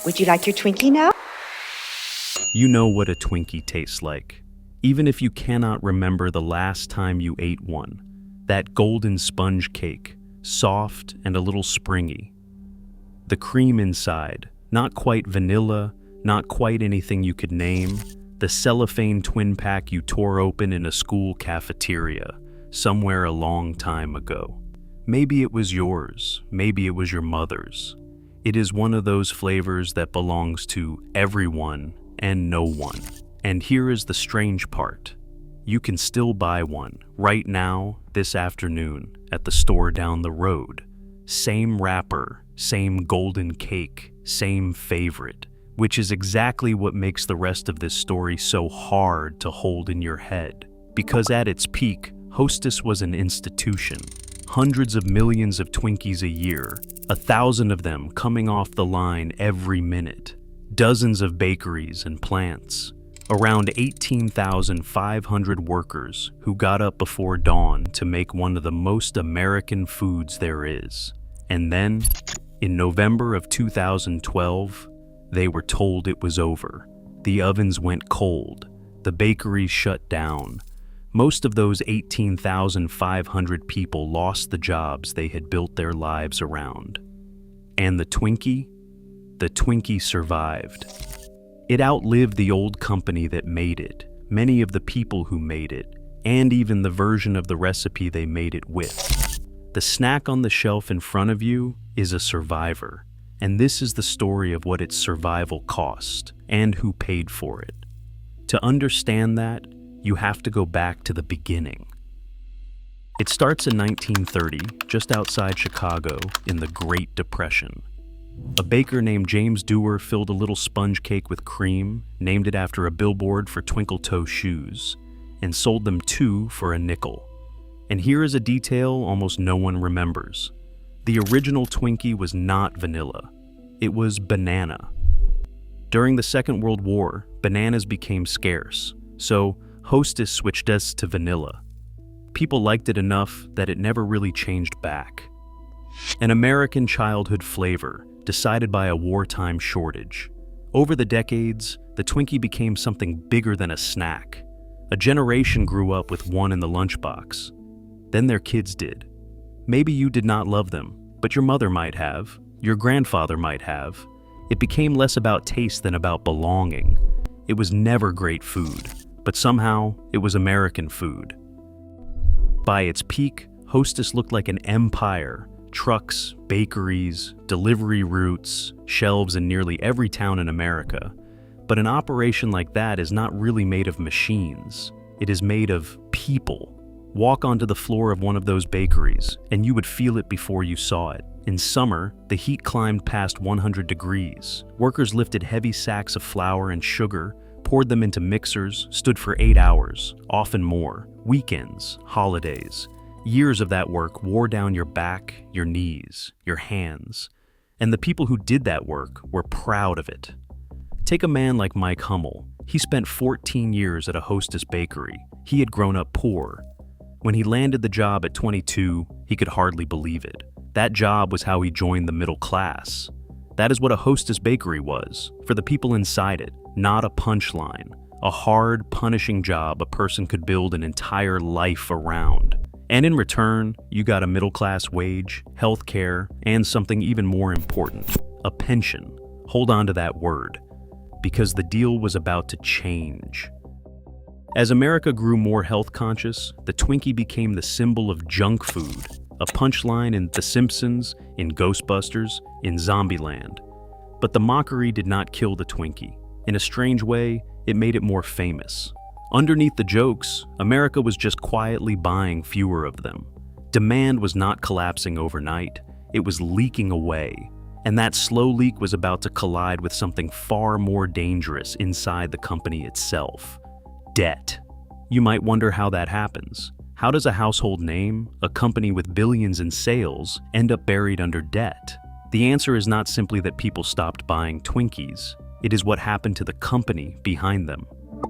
Would you like your Twinkie now? You know what a Twinkie tastes like, even if you cannot remember the last time you ate one. That golden sponge cake, soft and a little springy. The cream inside, not quite vanilla, not quite anything you could name. The cellophane twin pack you tore open in a school cafeteria somewhere a long time ago. Maybe it was yours, maybe it was your mother's. It is one of those flavors that belongs to everyone and no one. And here is the strange part. You can still buy one right now, this afternoon, at the store down the road. Same wrapper, same golden cake, same favorite, which is exactly what makes the rest of this story so hard to hold in your head. Because at its peak, Hostess was an institution. Hundreds of millions of Twinkies a year, 1,000 of them coming off the line every minute. Dozens of bakeries and plants. Around 18,500 workers who got up before dawn to make one of the most American foods there is. And then, in November of 2012, they were told it was over. The ovens went cold. The bakeries shut down. Most of those 18,500 people lost the jobs they had built their lives around. And the Twinkie? The Twinkie survived. It outlived the old company that made it, many of the people who made it, and even the version of the recipe they made it with. The snack on the shelf in front of you is a survivor, and this is the story of what its survival cost and who paid for it. To understand that, you have to go back to the beginning. It starts in 1930, just outside Chicago, in the Great Depression. A baker named James Dewar filled a little sponge cake with cream, named it after a billboard for twinkle toe shoes, and sold them 2 for a nickel. And here is a detail almost no one remembers. The original Twinkie was not vanilla. It was banana. During the Second World War, bananas became scarce, so Hostess switched us to vanilla. People liked it enough that it never really changed back. An American childhood flavor, decided by a wartime shortage. Over the decades, the Twinkie became something bigger than a snack. A generation grew up with one in the lunchbox. Then their kids did. Maybe you did not love them, but your mother might have, your grandfather might have. It became less about taste than about belonging. It was never great food, but somehow it was American food. By its peak, Hostess looked like an empire. Trucks, bakeries, delivery routes, shelves in nearly every town in America. But an operation like that is not really made of machines. It is made of people. Walk onto the floor of one of those bakeries, and you would feel it before you saw it. In summer, the heat climbed past 100 degrees. Workers lifted heavy sacks of flour and sugar, poured them into mixers, stood for 8 hours, often more. Weekends, holidays. Years of that work wore down your back, your knees, your hands. And the people who did that work were proud of it. Take a man like Mike Hummel. He spent 14 years at a Hostess bakery. He had grown up poor. When he landed the job at 22, he could hardly believe it. That job was how he joined the middle class. That is what a Hostess bakery was, for the people inside it, not a punchline. A hard, punishing job a person could build an entire life around. And in return, you got a middle-class wage, health care, and something even more important, a pension. Hold on to that word, because the deal was about to change. As America grew more health-conscious, the Twinkie became the symbol of junk food, a punchline in The Simpsons, in Ghostbusters, in Zombieland. But the mockery did not kill the Twinkie. In a strange way, it made it more famous. Underneath the jokes, America was just quietly buying fewer of them. Demand was not collapsing overnight, it was leaking away. And that slow leak was about to collide with something far more dangerous inside the company itself. Debt. You might wonder how that happens. How does a household name, a company with billions in sales, end up buried under debt? The answer is not simply that people stopped buying Twinkies. It is what happened to the company behind them.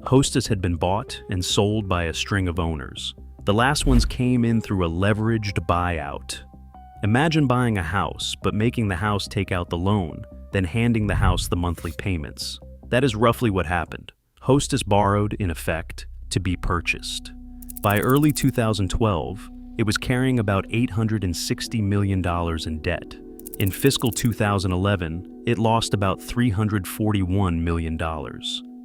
Hostess had been bought and sold by a string of owners. The last ones came in through a leveraged buyout. Imagine buying a house, but making the house take out the loan. then handing the house the monthly payments. That is roughly what happened. Hostess borrowed, in effect, to be purchased. By early 2012, it was carrying about $860 million in debt. In fiscal 2011, it lost about $341 million.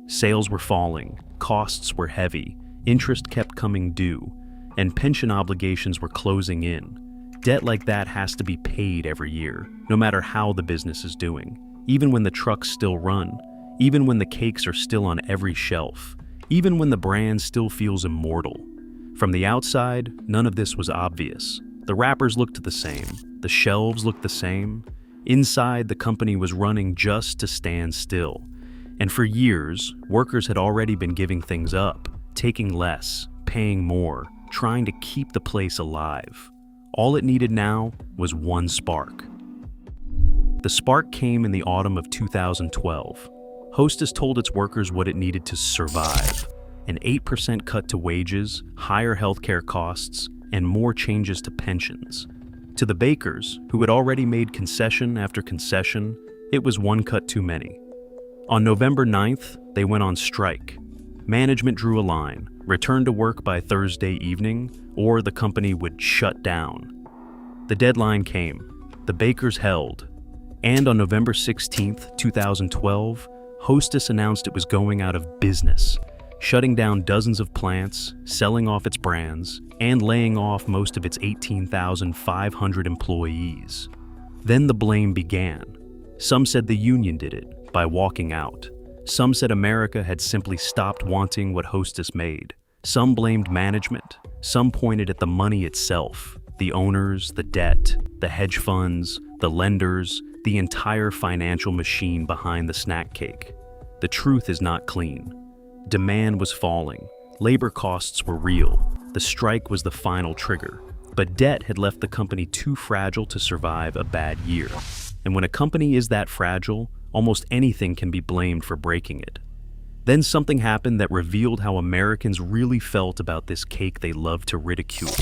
Sales were falling, costs were heavy, interest kept coming due, and pension obligations were closing in. Debt like that has to be paid every year, no matter how the business is doing. Even when the trucks still run, even when the cakes are still on every shelf, even when the brand still feels immortal. From the outside, none of this was obvious. The wrappers looked the same, the shelves looked the same. Inside, the company was running just to stand still. And for years, workers had already been giving things up, taking less, paying more, trying to keep the place alive. All it needed now was one spark. The spark came in the autumn of 2012. Hostess told its workers what it needed to survive: an 8% cut to wages, higher healthcare costs, and more changes to pensions. To the bakers, who had already made concession after concession, it was one cut too many. On November 9th, they went on strike. Management drew a line: return to work by Thursday evening, or the company would shut down. The deadline came. The bakers held. And on November 16th, 2012, Hostess announced it was going out of business, shutting down dozens of plants, selling off its brands, and laying off most of its 18,500 employees. Then the blame began. Some said the union did it by walking out. Some said America had simply stopped wanting what Hostess made. Some blamed management. Some pointed at the money itself, the owners, the debt, the hedge funds, the lenders, the entire financial machine behind the snack cake. The truth is not clean. Demand was falling. Labor costs were real. The strike was the final trigger. But debt had left the company too fragile to survive a bad year. And when a company is that fragile, almost anything can be blamed for breaking it. Then something happened that revealed how Americans really felt about this cake they loved to ridicule.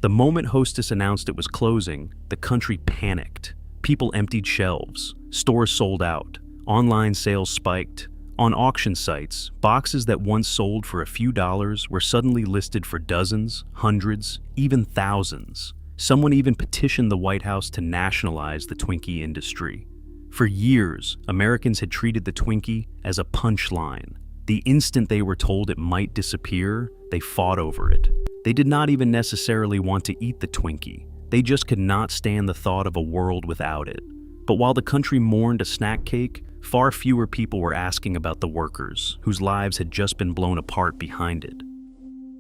The moment Hostess announced it was closing, the country panicked. People emptied shelves, stores sold out, online sales spiked. On auction sites, boxes that once sold for a few dollars were suddenly listed for dozens, hundreds, even thousands. Someone even petitioned the White House to nationalize the Twinkie industry. For years, Americans had treated the Twinkie as a punchline. The instant they were told it might disappear, they fought over it. They did not even necessarily want to eat the Twinkie. They just could not stand the thought of a world without it. But while the country mourned a snack cake, far fewer people were asking about the workers, whose lives had just been blown apart behind it.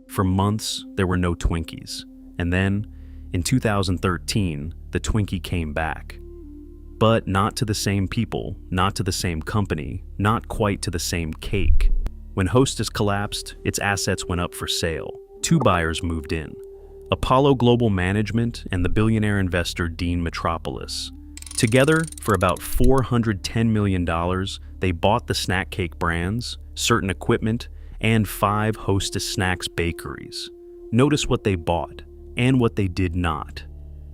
For months, there were no Twinkies. And then, in 2013, the Twinkie came back. But not to the same people, not to the same company, not quite to the same cake. When Hostess collapsed, its assets went up for sale. Two buyers moved in: Apollo Global Management and the billionaire investor Dean Metropolis. Together, for about $410 million, they bought the snack cake brands, certain equipment, and 5 Hostess Snacks bakeries. Notice what they bought, and what they did not.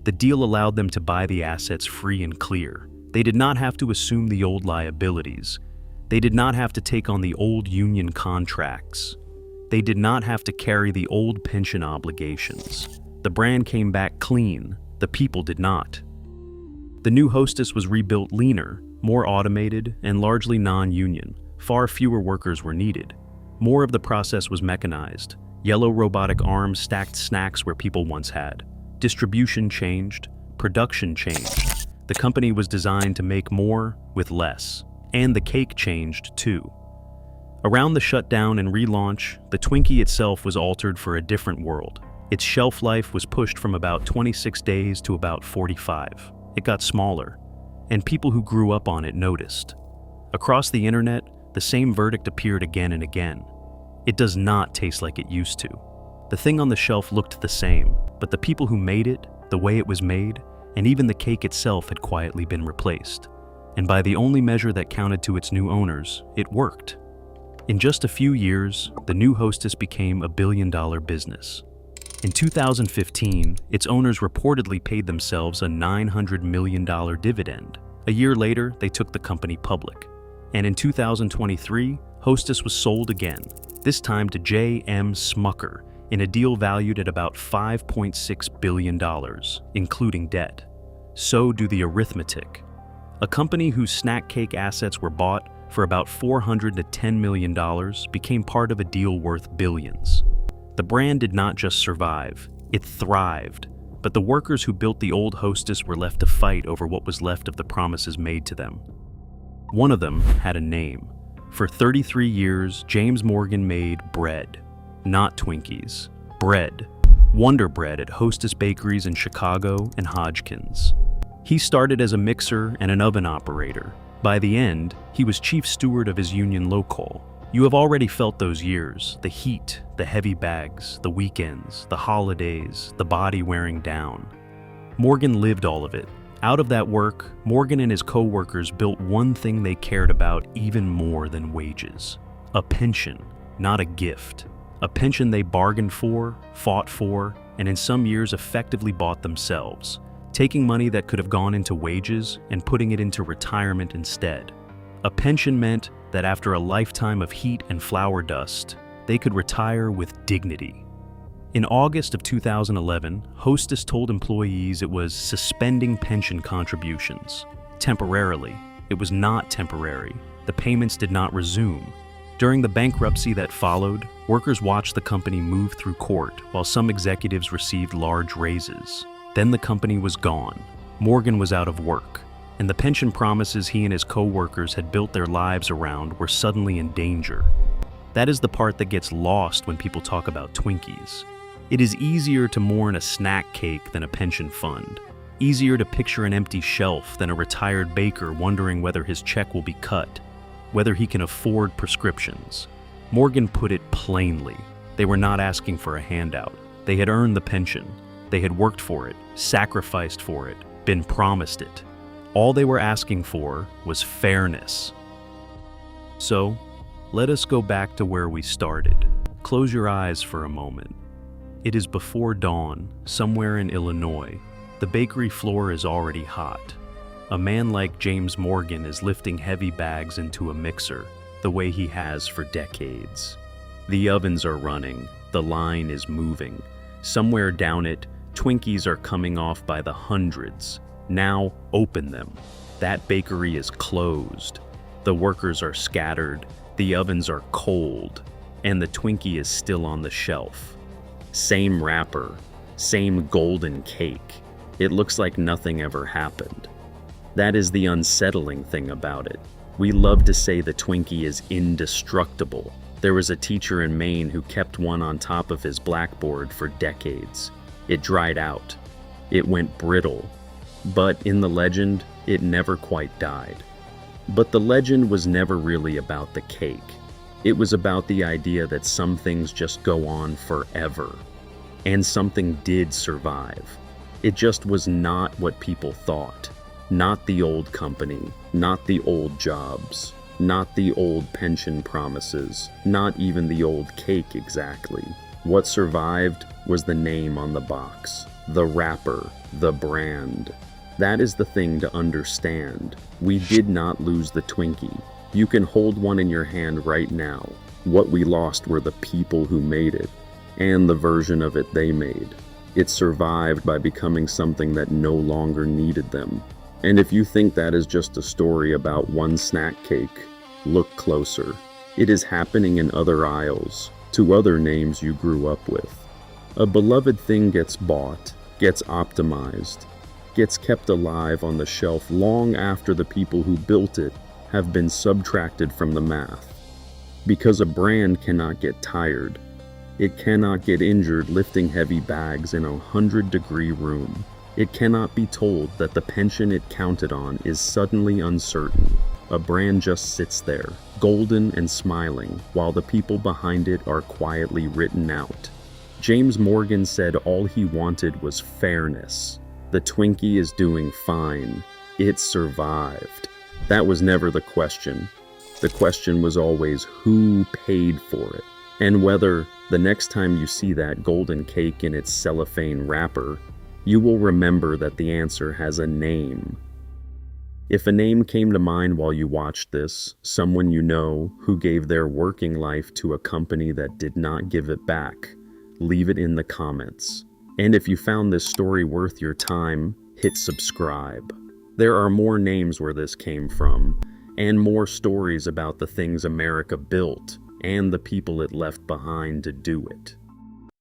The deal allowed them to buy the assets free and clear. They did not have to assume the old liabilities. They did not have to take on the old union contracts. They did not have to carry the old pension obligations. The brand came back clean. The people did not. The new Hostess was rebuilt leaner, more automated, and largely non-union. Far fewer workers were needed. More of the process was mechanized. Yellow robotic arms stacked snacks where people once had. Distribution changed. Production changed. The company was designed to make more with less. And the cake changed too. Around the shutdown and relaunch, the Twinkie itself was altered for a different world. Its shelf life was pushed from about 26 days to about 45. It got smaller, and people who grew up on it noticed. Across the internet, the same verdict appeared again and again. It does not taste like it used to. The thing on the shelf looked the same, but the people who made it, the way it was made, and even the cake itself had quietly been replaced. And by the only measure that counted to its new owners, it worked. In just a few years, the new Hostess became a billion-dollar business. In 2015, its owners reportedly paid themselves a $900 million dividend, A year later, they took the company public. And in 2023, Hostess was sold again, this time to J.M. Smucker, in a deal valued at about $5.6 billion, including debt. So do the arithmetic. A company whose snack cake assets were bought for about $400 to $10 million became part of a deal worth billions. The brand did not just survive, it thrived. But the workers who built the old Hostess were left to fight over what was left of the promises made to them. One of them had a name. For 33 years, James Morgan made bread. Not Twinkies. Bread. Wonder Bread at Hostess bakeries in Chicago and Hodgkins. He started as a mixer and an oven operator. By the end, he was chief steward of his union local. You have already felt those years, the heat, the heavy bags, the weekends, the holidays, the body wearing down. Morgan lived all of it. Out of that work, Morgan and his co-workers built one thing they cared about even more than wages. A pension, not a gift. A pension they bargained for, fought for, and in some years effectively bought themselves, taking money that could have gone into wages and putting it into retirement instead. A pension meant that after a lifetime of heat and flour dust, they could retire with dignity. In August of 2011, Hostess told employees it was suspending pension contributions. Temporarily. It was not temporary. The payments did not resume. During the bankruptcy that followed, workers watched the company move through court while some executives received large raises. Then the company was gone. Morgan was out of work. And the pension promises he and his co-workers had built their lives around were suddenly in danger. That is the part that gets lost when people talk about Twinkies. It is easier to mourn a snack cake than a pension fund. Easier to picture an empty shelf than a retired baker wondering whether his check will be cut, whether he can afford prescriptions. Morgan put it plainly. They were not asking for a handout. They had earned the pension. They had worked for it, sacrificed for it, been promised it. All they were asking for was fairness. So, let us go back to where we started. Close your eyes for a moment. It is before dawn, somewhere in Illinois. The bakery floor is already hot. A man like James Morgan is lifting heavy bags into a mixer, the way he has for decades. The ovens are running, the line is moving. Somewhere down it, Twinkies are coming off by the hundreds. Now open them. That bakery is closed. The workers are scattered, the ovens are cold, and the Twinkie is still on the shelf. Same wrapper, same golden cake. It looks like nothing ever happened. That is the unsettling thing about it. We love to say the Twinkie is indestructible. There was a teacher in Maine who kept one on top of his blackboard for decades. It dried out. It went brittle. But in the legend, it never quite died. But the legend was never really about the cake. It was about the idea that some things just go on forever. And something did survive. It just was not what people thought. Not the old company, not the old jobs, not the old pension promises, not even the old cake exactly. What survived was the name on the box, the wrapper, the brand. That is the thing to understand. We did not lose the Twinkie. You can hold one in your hand right now. What we lost were the people who made it, and the version of it they made. It survived by becoming something that no longer needed them. And if you think that is just a story about one snack cake, look closer. It is happening in other aisles, to other names you grew up with. A beloved thing gets bought, gets optimized, gets kept alive on the shelf long after the people who built it have been subtracted from the math. Because a brand cannot get tired. It cannot get injured lifting heavy bags in a 100-degree room. It cannot be told that the pension it counted on is suddenly uncertain. A brand just sits there, golden and smiling, while the people behind it are quietly written out. James Morgan said all he wanted was fairness. The Twinkie is doing fine. It survived. That was never the question. The question was always who paid for it, and whether, the next time you see that golden cake in its cellophane wrapper, you will remember that the answer has a name. If a name came to mind while you watched this, someone you know who gave their working life to a company that did not give it back, leave it in the comments. And if you found this story worth your time, hit subscribe. There are more names where this came from, and more stories about the things America built and the people it left behind to do it.